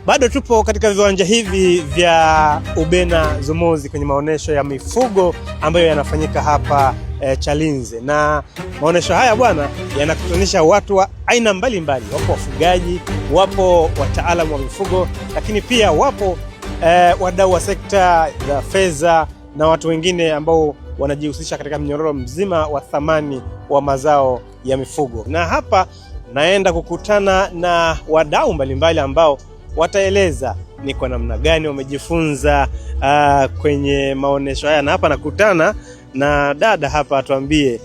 Bado tupo katika viwanja hivi vya Ubena Zomozi kwenye maonesho ya mifugo ambayo yanafanyika hapa Chalinze. Na maonesho haya bwana yanakutanisha watu wa aina mbalimbali. Wapo wafugaji, wapo wataalamu wa mifugo, lakini pia wapo wadau wa sekta za fedha na watu wengine ambao wanajihusisha katika mnyororo mzima wa thamani wa mazao ya mifugo. Na hapa naenda kukutana na wadau mbalimbali ambao wataeleza ni kwa namna gani wamejifunza kwenye maonesho haya. Na hapa nakutana na dada hapa, atuambie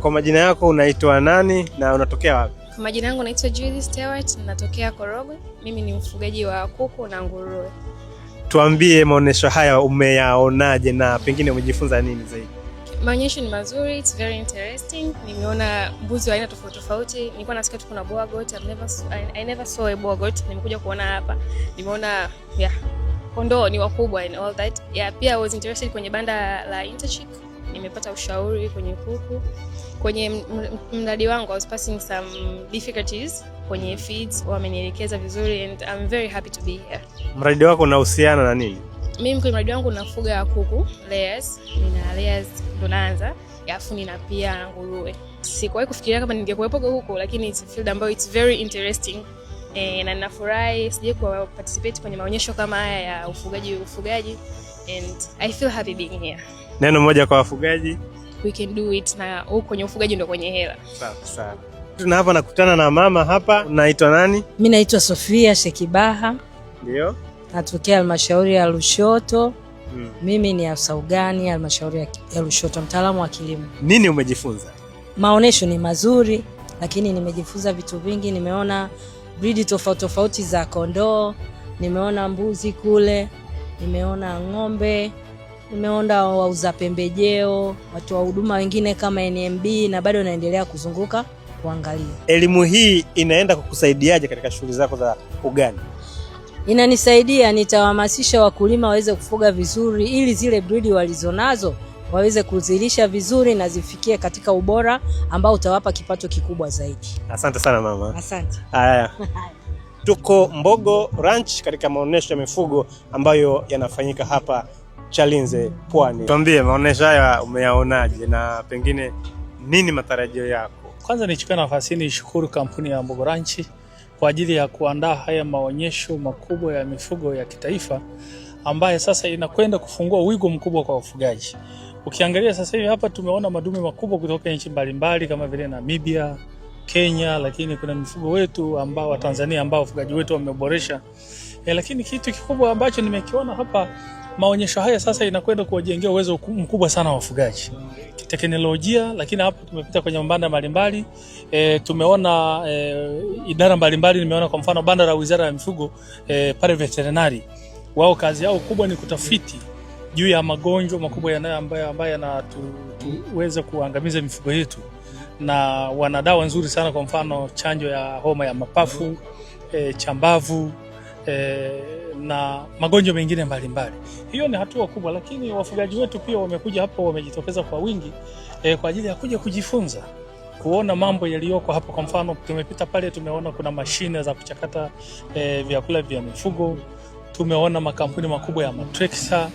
kwa majina yako, unaitwa nani na unatokea wapi? Kwa majina yangu naitwa Judy Stewart, natokea Korogwe. Mimi ni mfugaji wa kuku na nguruwe. Tuambie maonesho haya umeyaonaje na pengine umejifunza nini zaidi? Maonyesho ni mazuri, it's very interesting. Nimeona mbuzi wa aina tofauti tofauti. Nilikuwa nasikia tu kuna boar goat. I never saw a boar goat. Nimekuja kuona hapa. Nimeona kondoo ni wakubwa and all that. Pia I was interested kwenye banda la Interchick. Nimepata ushauri kwenye kuku. Kwenye mradi wangu I was passing some difficulties kwenye feeds. Wamenielekeza vizuri and I'm very happy to be here. Mradi wako unahusiana na nini? Mimi kwa mradi wangu nafuga kuku, layers. Nina layers bonanza, alafu nina pia nguruwe. Sikuwahi kufikiria kama ningekuwepo huko, lakini it's a field ambayo it's very interesting. Na ninafurahi sije kwa participate kwenye maonyesho kama haya ya ufugaji and I feel happy being here. Neno moja kwa wafugaji, we can do it, na huko kwenye ufugaji ndio kwenye hela. Sawa sana. Tuna hapa nakutana na mama hapa. Unaitwa nani? Mimi naitwa Sofia Shekibaha. Ndio. Natokea halmashauri ya Lushoto. Mimi ni afisa ugani halmashauri ya Lushoto, mtaalamu wa kilimo. Nini umejifunza? Maonesho ni mazuri, lakini nimejifunza vitu vingi. Nimeona breed tofauti za kondoo, nimeona mbuzi kule, nimeona ng'ombe, nimeona wauza pembejeo, watu wa huduma wengine kama NMB, na bado naendelea kuzunguka kuangalia. Elimu hii inaenda kukusaidiaje katika shughuli zako za ugani? Inanisaidia, nitawahamasisha wakulima waweze kufuga vizuri ili zile breed walizonazo waweze kuzilisha vizuri na zifikie katika ubora ambao utawapa kipato kikubwa zaidi. Asante sana mama. Asante. Haya. Tuko Mbogo Ranch katika maonesho ya mifugo ambayo yanafanyika hapa Chalinze, Pwani. Tuambie maonesho haya umeyaonaje na pengine nini matarajio yako? Kwanza nichukue nafasi hii nishukuru kampuni ya Mbogo Ranch kwa ajili ya kuandaa haya maonyesho makubwa ya mifugo ya kitaifa ambaye sasa inakwenda kufungua wigo mkubwa kwa wafugaji. Ukiangalia sasa hivi hapa tumeona madume makubwa kutoka nchi mbalimbali kama vile Namibia, Kenya, lakini kuna mifugo wetu ambao wa Tanzania ambao wafugaji wetu wameboresha. Lakini kitu kikubwa ambacho nimekiona hapa, maonyesho haya sasa inakwenda kuwajengea uwezo mkubwa sana wafugaji teknolojia. Lakini hapa tumepita kwenye mabanda mbalimbali, tumeona idara mbalimbali. Nimeona kwa mfano banda la Wizara ya Mifugo pale veterinary, wao kazi yao kubwa ni kutafiti juu ya magonjwa makubwa ambayo yanatuweza kuangamiza mifugo yetu, na wana dawa nzuri sana, kwa mfano chanjo ya homa ya mapafu, chambavu, na magonjwa mengine mbalimbali. Hiyo ni hatua kubwa, lakini wafugaji wetu pia wamekuja hapo, wamejitokeza kwa wingi kwa ajili ya kuja kujifunza, kuona mambo yaliyoko hapo. Kwa mfano tumepita pale, tumeona kuna mashine za kuchakata vyakula vya mifugo, tumeona makampuni makubwa ya matrekta,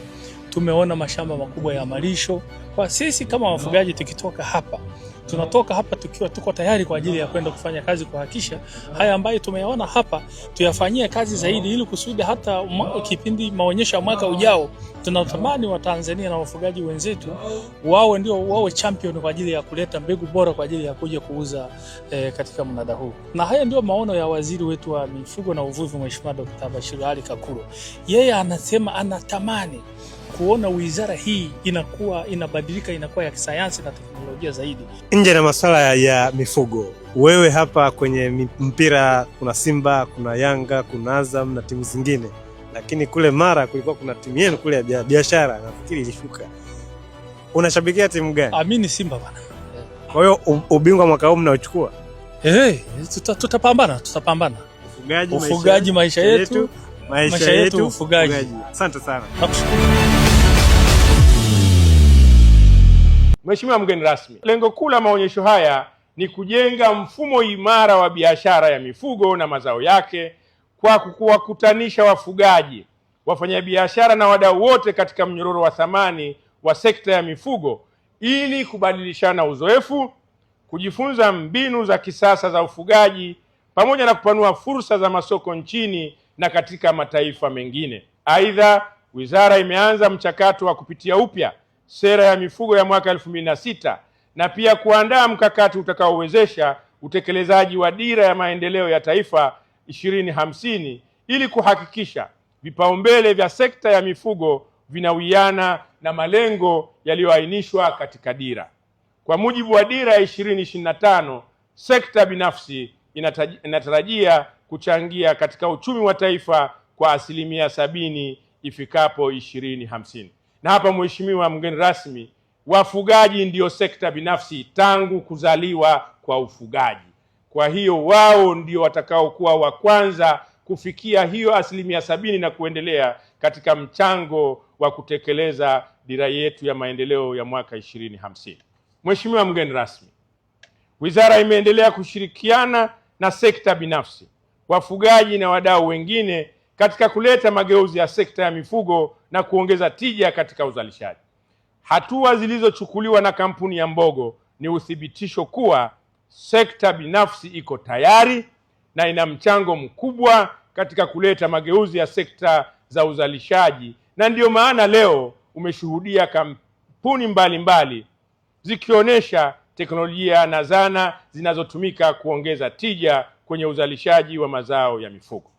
tumeona mashamba makubwa ya malisho. Kwa sisi kama wafugaji tukitoka hapa, tunatoka hapa tukiwa tuko tayari kwa ajili ya kwenda kufanya kazi, kuhakikisha haya ambayo tumeyaona hapa tuyafanyie kazi zaidi, ili kusudi hata kipindi maonyesho ya mwaka ujao tunatamani wa Tanzania na wafugaji wenzetu wawe champion kwa ajili ya kuleta mbegu bora kwa ajili ya kuja kuuza katika mnada huu. Na haya ndio maono ya waziri wetu wa mifugo na uvuvi, Mheshimiwa Dr. Bashiru Ali Kakuro. Yeye anasema anatamani kuona wizara hii inabadilika, inakuwa ya kisayansi na teknolojia zaidi. Nje na masuala ya mifugo, wewe hapa kwenye mpira kuna Simba, kuna Yanga, kuna Azam na timu zingine, lakini kule Mara kulikuwa kuna timu yenu kule ya biashara, nafikiri ilishuka. Unashabikia timu gani? Mimi ni Simba bwana. Kwa hiyo ubingwa mwaka huu mnaochukua? Tutapambana. Ufugaji maisha yetu. Maisha yetu ufugaji. Asante sana. Nakushukuru. Mheshimiwa mgeni rasmi, lengo kuu la maonyesho haya ni kujenga mfumo imara wa biashara ya mifugo na mazao yake kwa kuwakutanisha wafugaji, wafanyabiashara na wadau wote katika mnyororo wa thamani wa sekta ya mifugo ili kubadilishana uzoefu, kujifunza mbinu za kisasa za ufugaji pamoja na kupanua fursa za masoko nchini na katika mataifa mengine. Aidha, wizara imeanza mchakato wa kupitia upya sera ya mifugo ya mwaka 2006 na pia kuandaa mkakati utakaowezesha utekelezaji wa dira ya maendeleo ya taifa 2050 ili kuhakikisha vipaumbele vya sekta ya mifugo vinawiana na malengo yaliyoainishwa katika dira. Kwa mujibu wa dira ya 2025, sekta binafsi inatarajia kuchangia katika uchumi wa taifa kwa 70% ifikapo 2050. Na hapa, Mheshimiwa mgeni rasmi, wafugaji ndiyo sekta binafsi tangu kuzaliwa kwa ufugaji. Kwa hiyo wao ndio watakaokuwa wa kwanza kufikia hiyo 70% na kuendelea katika mchango wa kutekeleza dira yetu ya maendeleo ya mwaka 2050. Mheshimiwa mgeni rasmi, wizara imeendelea kushirikiana na sekta binafsi, wafugaji na wadau wengine katika kuleta mageuzi ya sekta ya mifugo na kuongeza tija katika uzalishaji. Hatua zilizochukuliwa na kampuni ya Mbogo ni uthibitisho kuwa sekta binafsi iko tayari na ina mchango mkubwa katika kuleta mageuzi ya sekta za uzalishaji, na ndiyo maana leo umeshuhudia kampuni mbalimbali zikionyesha teknolojia na zana zinazotumika kuongeza tija kwenye uzalishaji wa mazao ya mifugo.